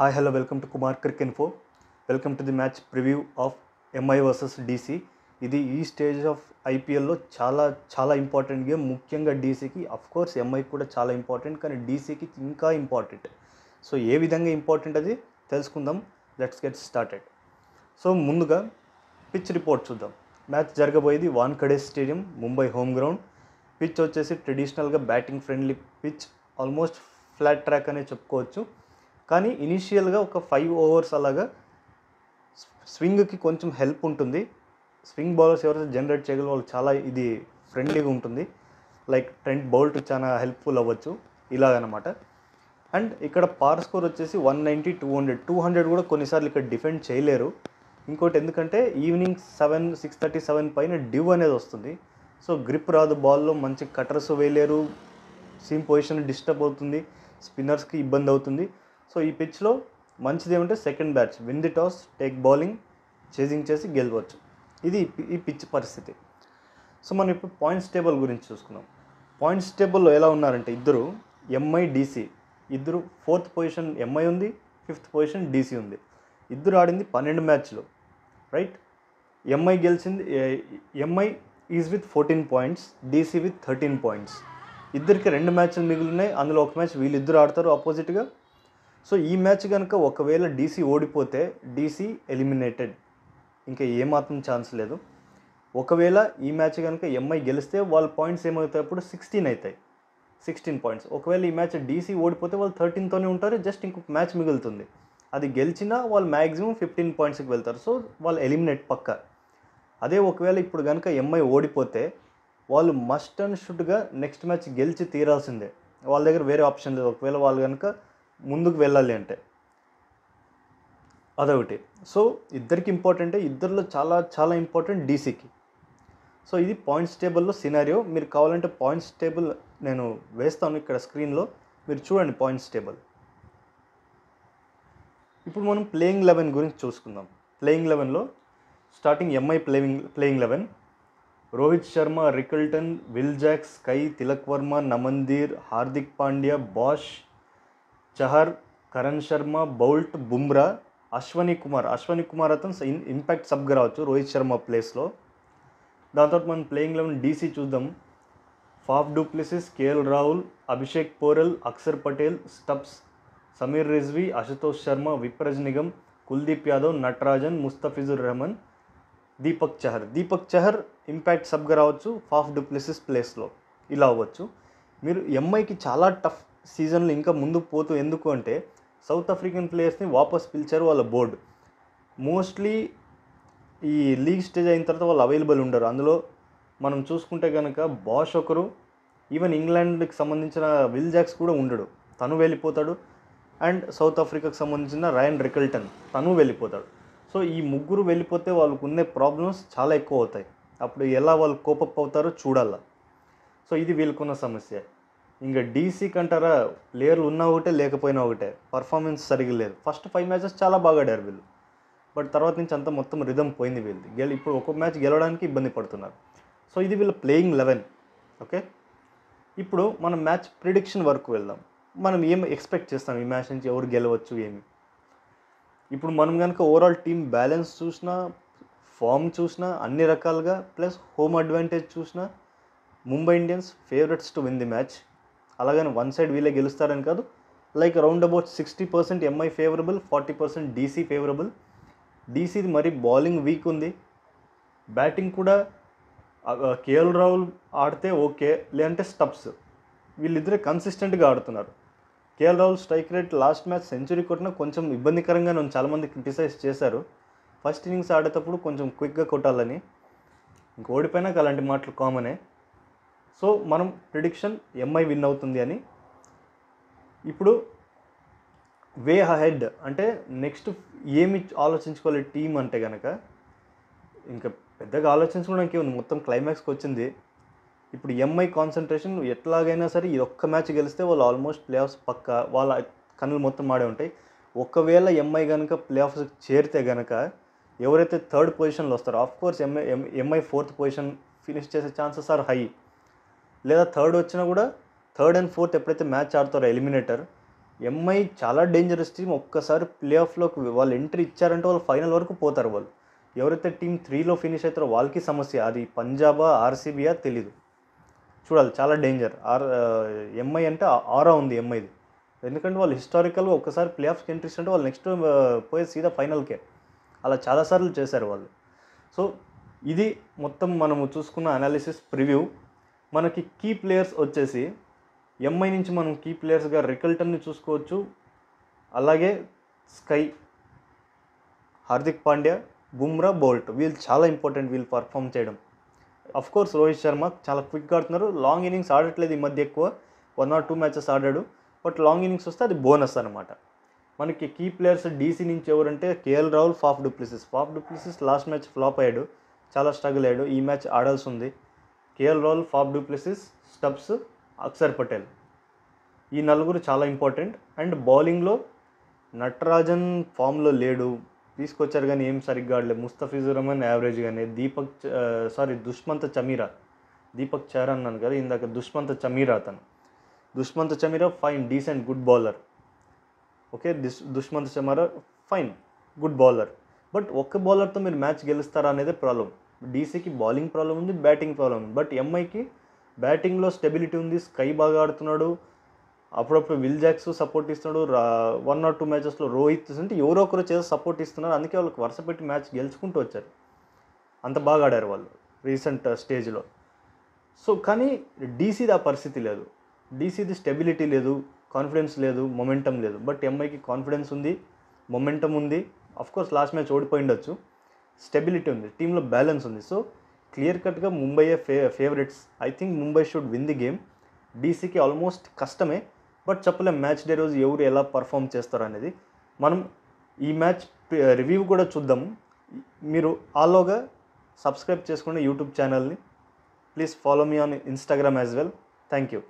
Hi, hello, welcome to Kumar Crick Info. Welcome to the match preview of MI versus DC. ఇది ఈ stage of ఐపీఎల్లో చాలా చాలా important game. ముఖ్యంగా డీసీకి, course ఎంఐకి కూడా చాలా ఇంపార్టెంట్, కానీ డీసీకి ఇంకా ఇంపార్టెంట్. సో ఏ విధంగా ఇంపార్టెంట్ అది తెలుసుకుందాం. Let's get started. సో ముందుగా పిచ్ రిపోర్ట్ చూద్దాం. మ్యాచ్ జరగబోయేది Wankhede stadium, Mumbai home ground. Pitch వచ్చేసి ట్రెడిషనల్గా batting friendly pitch, almost flat track అనే చెప్పుకోవచ్చు. కానీ ఇనీషియల్గా ఒక 5 ఓవర్స్ అలాగా స్వింగ్కి కొంచెం హెల్ప్ ఉంటుంది. స్వింగ్ బౌలర్స్ ఎవరైతే జనరేట్ చేయగల వాళ్ళు చాలా ఇది ఫ్రెండ్లీగా ఉంటుంది. లైక్ ట్రెంట్ బౌల్ట్ చాలా హెల్ప్ఫుల్ అవ్వచ్చు ఇలాగనమాట. అండ్ ఇక్కడ పార్ స్కోర్ వచ్చేసి 190, 200 కూడా కొన్నిసార్లు ఇక్కడ డిఫెండ్ చేయలేరు. ఇంకోటి ఎందుకంటే ఈవినింగ్ 6:37 పైన డివ్ అనేది వస్తుంది. సో గ్రిప్ రాదు బాల్లో, మంచి కటర్స్ వేయలేరు, సీమ్ పొజిషన్ డిస్టర్బ్ అవుతుంది, స్పిన్నర్స్కి ఇబ్బంది అవుతుంది. సో ఈ పిచ్లో మంచిది ఏమంటే second batch win the toss, take bowling, chasing చేసి గెలవచ్చు. ఇది ఈ పిచ్ పరిస్థితి. సో మనం ఇప్పుడు పాయింట్స్ టేబుల్ గురించి చూసుకుందాం. పాయింట్స్ టేబుల్లో ఎలా ఉన్నారంటే ఇద్దరు ఎంఐ డీసీ, ఇద్దరు 4th పొజిషన్ ఎంఐ ఉంది, 5th పొజిషన్ డీసీ ఉంది. ఇద్దరు ఆడింది 12 మ్యాచ్లు, రైట్. ఎంఐ గెలిచింది, MI is with 14 points, DC with 13 points. ఇద్దరికి 2 మ్యాచ్లు మిగిలినాయి, అందులో ఒక మ్యాచ్ వీళ్ళిద్దరు ఆడతారు ఆపోజిట్గా. సో ఈ మ్యాచ్ కనుక ఒకవేళ డీసీ ఓడిపోతే డీసీ ఎలిమినేటెడ్, ఇంకా ఏమాత్రం ఛాన్స్ లేదు. ఒకవేళ ఈ మ్యాచ్ కనుక ఎంఐ గెలిస్తే వాళ్ళ పాయింట్స్ ఏమవుతాయి, అప్పుడు 16 అవుతాయి, 16 పాయింట్స్. ఒకవేళ ఈ మ్యాచ్ డీసీ ఓడిపోతే వాళ్ళు 13తోనే ఉంటారు, జస్ట్ ఇంకొక మ్యాచ్ మిగులుతుంది. అది గెలిచినా వాళ్ళు మ్యాక్సిమం 15 పాయింట్స్కి వెళ్తారు. సో వాళ్ళు ఎలిమినేట్ పక్క. అదే ఒకవేళ ఇప్పుడు కనుక ఎంఐ ఓడిపోతే వాళ్ళు మస్ట్ అండ్ షుడ్గా నెక్స్ట్ మ్యాచ్ గెలిచి తీరాల్సిందే, వాళ్ళ దగ్గర వేరే ఆప్షన్ లేదు. ఒకవేళ వాళ్ళు కనుక ముందుకు వెళ్ళాలి అంటే అదొకటి. సో ఇద్దరికి ఇంపార్టెంటే, ఇద్దరిలో చాలా చాలా ఇంపార్టెంట్ డీసీకి. సో ఇది పాయింట్స్ టేబుల్లో సినారియో. మీరు కావాలంటే పాయింట్స్ టేబుల్ నేను వేస్తాను ఇక్కడ స్క్రీన్లో, మీరు చూడండి పాయింట్స్ టేబుల్. ఇప్పుడు మనం ప్లేయింగ్ 11 గురించి చూసుకుందాం. ప్లేయింగ్ 11లో starting MI playing 11: Rohit Sharma, Rickelton, Will Jacks, కై, తిలక్ వర్మ, నమన్దీర్, హార్దిక్ పాండ్యా, బాష్, చహర్, కరణ్ శర్మ, బౌల్ట్, బుమ్రా, అశ్వనీ కుమార్ అతను ఇంపాక్ట్ సబ్గా రావచ్చు రోహిత్ శర్మ ప్లేస్లో. దాంతో మనం ప్లేయింగ్ 11 డీసీ చూద్దాం. Faf du Plessis, KL Rahul, Abhishek Porel, Axar Patel, Stubs, Sameer Rizvi, Ashutosh Sharma, Vipraj Nigam, Kuldeep Yadav, Natarajan, Mustafizur Rahman, Deepak Chahar impact సబ్గా రావచ్చు ఫాఫ్ డూప్లెసిస్ ప్లేస్లో. ఇలా అవ్వచ్చు. మీరు ఎంఐకి చాలా టఫ్ సీజన్లో ఇంకా ముందుకు పోతూ, ఎందుకు అంటే సౌత్ ఆఫ్రికన్ ప్లేయర్స్ని వాపస్ పిలిచారు వాళ్ళ బోర్డు. మోస్ట్లీ ఈ లీగ్ స్టేజ్ అయిన తర్వాత వాళ్ళు అవైలబుల్ ఉండరు. అందులో మనం చూసుకుంటే కనుక బాష్ ఒకరు, ఈవెన్ ఇంగ్లాండ్కి సంబంధించిన విల్ జాక్స్ కూడా ఉండడు, తను వెళ్ళిపోతాడు. అండ్ సౌత్ ఆఫ్రికాకు సంబంధించిన రయాన్ రికల్టన్, తను వెళ్ళిపోతాడు. సో ఈ ముగ్గురు వెళ్ళిపోతే వాళ్ళకు ఉండే ప్రాబ్లమ్స్ చాలా ఎక్కువ అవుతాయి. అప్పుడు ఎలా వాళ్ళు కోపప్ అవుతారో చూడాల. సో ఇది వీళ్ళకున్న సమస్య. ఇంకా డీసీకి అంటారా, ప్లేయర్లు ఉన్నా ఒకటే లేకపోయినా ఒకటే, పర్ఫార్మెన్స్ సరిగ్గా లేదు. ఫస్ట్ 5 మ్యాచెస్ చాలా బాగా ఆడారు వీళ్ళు, బట్ తర్వాత నుంచి అంతా మొత్తం రిధమ్ పోయింది వీళ్ళది. ఇప్పుడు ఒక్కొక్క మ్యాచ్ గెలవడానికి ఇబ్బంది పడుతున్నారు. సో ఇది వీళ్ళ ప్లేయింగ్ 11. ఓకే, ఇప్పుడు మనం మ్యాచ్ ప్రిడిక్షన్ వరకు వెళ్దాం. మనం ఏం ఎక్స్పెక్ట్ చేస్తాం ఈ మ్యాచ్ నుంచి, ఎవరు గెలవచ్చు ఏమి. ఇప్పుడు మనం కనుక ఓవరాల్ టీమ్ బ్యాలెన్స్ చూసినా, ఫామ్ చూసినా, అన్ని రకాలుగా ప్లస్ హోమ్ అడ్వాంటేజ్ చూసినా, Mumbai Indians favourites to win the match. అలాగని వన్ సైడ్ వీళ్ళే గెలుస్తారని కాదు. Like round about 60% MI favourable, 40% DC favourable. డీసీది మరి బౌలింగ్ వీక్ ఉంది, బ్యాటింగ్ కూడా కేఎల్ రాహుల్ ఆడితే ఓకే, లేదంటే స్టబ్స్, వీళ్ళిద్దరే కన్సిస్టెంట్గా ఆడుతున్నారు. KL Rahul strike rate last match century కొట్టినా కొంచెం ఇబ్బందికరంగా నన్ను చాలామంది క్రిటిసైజ్ చేశారు. ఫస్ట్ ఇన్నింగ్స్ ఆడేటప్పుడు కొంచెం క్విక్గా కొట్టాలని, ఇంక ఓడిపోయినాక అలాంటి మాటలు కామనే. సో మనం ప్రిడిక్షన్ ఎంఐ విన్ అవుతుంది అని. ఇప్పుడు వే అహెడ్ అంటే నెక్స్ట్ ఏమి ఆలోచించుకోవాలి టీం అంటే కనుక, ఇంకా పెద్దగా ఆలోచించుకోవడానికి ఉంది, మొత్తం క్లైమాక్స్కి వచ్చింది. ఇప్పుడు ఎంఐ కాన్సన్ట్రేషన్ ఎట్లాగైనా సరే ఈ ఒక్క మ్యాచ్ గెలిస్తే వాళ్ళు ఆల్మోస్ట్ ప్లే ఆఫ్స్ పక్క, వాళ్ళ కన్నులు మొత్తం ఆడే ఉంటాయి. ఒకవేళ ఎంఐ కనుక ప్లే ఆఫ్స్ చేరితే కనుక ఎవరైతే 3rd పొజిషన్లో వస్తారో, of course MI 4th position finish చేసే ఛాన్సెస్ ఆర్ హై. లేదా 3rd వచ్చినా కూడా 3rd and 4th ఎప్పుడైతే మ్యాచ్ ఆడతారో ఎలిమినేటర్, ఎంఐ చాలా డేంజరస్ టీం. ఒక్కసారి ప్లే ఆఫ్లోకి వాళ్ళు ఎంట్రీ ఇచ్చారంటే వాళ్ళు ఫైనల్ వరకు పోతారు. వాళ్ళు ఎవరైతే టీం 3లో ఫినిష్ అవుతారో వాళ్ళకి సమస్య. అది పంజాబా ఆర్సీబీయా తెలీదు, చూడాలి. చాలా డేంజర్. ఎంఐ అంటే ఆరా ఉంది ఎంఐది. ఎందుకంటే వాళ్ళు హిస్టారికల్గా ఒక్కసారి ప్లే ఆఫ్స్కి ఎంట్రీ ఇస్తుంటే వాళ్ళు నెక్స్ట్ పోయి సీదా ఫైనల్కే. అలా చాలాసార్లు చేశారు వాళ్ళు. సో ఇది మొత్తం మనము చూసుకున్న అనాలిసిస్ ప్రివ్యూ. మనకి కీ ప్లేయర్స్ వచ్చేసి ఎంఐ నుంచి మనం కీ ప్లేయర్స్గా రికల్టన్ని చూసుకోవచ్చు. అలాగే స్కై, హార్దిక్ పాండ్యా, బుమ్రా, బోల్ట్, వీళ్ళు చాలా ఇంపార్టెంట్ వీళ్ళు పర్ఫామ్ చేయడం. కోర్స్ రోహిత్ శర్మ చాలా క్విక్గా ఆడుతున్నారు. లాంగ్ ఇన్నింగ్స్ ఆడట్లేదు ఈ మధ్య, ఎక్కువ 1 or 2 మ్యాచెస్ ఆడాడు. బట్ లాంగ్ ఇన్నింగ్స్ వస్తే అది బోనస్ అనమాట. మనకి కీ ప్లేయర్స్ డీసీ నుంచి ఎవరంటే KL Rahul, Faf du Plessis last match flop అయ్యాడు, చాలా స్ట్రగుల్ అయ్యాడు. ఈ మ్యాచ్ ఆడాల్సి ఉంది. KL Rahul, Faf du Plessis, Stubbs, Axar Patel, ఈ నలుగురు చాలా ఇంపార్టెంట్. అండ్ బౌలింగ్లో నటరాజన్ ఫామ్లో లేడు, తీసుకొచ్చారు కానీ ఏం సరిగ్గా ఆడలేదు. ముస్తఫిజుర్ రహమాన్ యావరేజ్గానే. దుష్మంత్ చమీరా, దీపక్ చహర్ అన్నాను కదా ఇందాక, Dushmantha Chameera fine, decent, good bowler. Okay, Dushmantha Chameera fine, good bowler. But ఒక్క బౌలర్తో మీరు మ్యాచ్ గెలుస్తారా అనేది ప్రాబ్లం. డీసీకి బౌలింగ్ ప్రాబ్లం ఉంది, బ్యాటింగ్ ప్రాబ్లం ఉంది. బట్ ఎంఐకి బ్యాటింగ్లో స్టెబిలిటీ ఉంది. స్కై బాగా ఆడుతున్నాడు, అప్పుడప్పుడు విల్ జాక్స్ సపోర్ట్ ఇస్తున్నాడు. 1 or 2 మ్యాచెస్లో రోహిత్ అంటే ఎవరో ఒకరు చేసి సపోర్ట్ ఇస్తున్నారు. అందుకే వాళ్ళకి వరుస పెట్టి మ్యాచ్ గెలుచుకుంటూ వచ్చారు. అంత బాగా ఆడారు వాళ్ళు రీసెంట్ స్టేజ్లో. సో కానీ డీసీది ఆ పరిస్థితి లేదు. డీసీది స్టెబిలిటీ లేదు, కాన్ఫిడెన్స్ లేదు, మొమెంటం లేదు. బట్ ఎంఐకి కాన్ఫిడెన్స్ ఉంది, మొమెంటం ఉంది. కోర్స్ లాస్ట్ మ్యాచ్ ఓడిపోయిండొచ్చు. స్టెబిలిటీ ఉంది, టీంలో బ్యాలెన్స్ ఉంది. సో క్లియర్ కట్గా ముంబైయే favourites. I think Mumbai should win the game. డీసీకి ఆల్మోస్ట్ కష్టమే, బట్ చెప్పలేం మ్యాచ్ డే రోజు ఎవరు ఎలా పర్ఫామ్ చేస్తారు అనేది. మనం ఈ మ్యాచ్ రివ్యూ కూడా చూద్దాము. మీరు ఆలోగా సబ్స్క్రైబ్ చేసుకోండి యూట్యూబ్ ఛానల్ని. Please follow me on Instagram as well. Thank you.